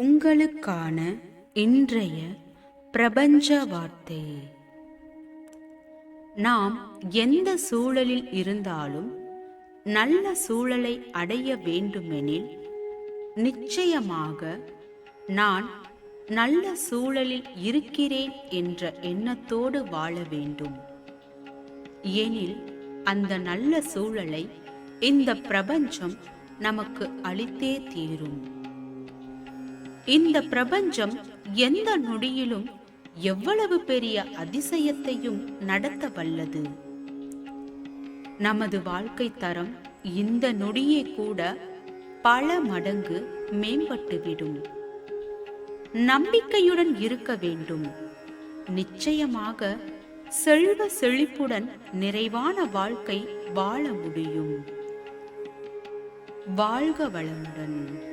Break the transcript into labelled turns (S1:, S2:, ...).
S1: உங்களுக்கான இன்றைய பிரபஞ்ச வார்த்தை. நாம் எந்த சூழலில் இருந்தாலும் நல்ல சூழலை அடைய வேண்டுமெனில் நிச்சயமாக நான் நல்ல சூழலில் இருக்கிறேன் என்ற எண்ணத்தோடு வாழ வேண்டும். எனில் அந்த நல்ல சூழலை இந்த பிரபஞ்சம் நமக்கு அளித்தே தீரும். இந்த பிரபஞ்சம் எந்த நொடியிலும் எவ்வளவு பெரிய அதிசயத்தையும் நடத்த வல்லது. நமது வாழ்க்கை தரம் இந்த நொடியே கூட பல மடங்கு மேம்பட்டுவிடும். நம்பிக்கையுடன் இருக்க வேண்டும். நிச்சயமாக செல்வ செழிப்புடன் நிறைவான வாழ்க்கை வாழ முடியும். வாழ்க வளமுடன்.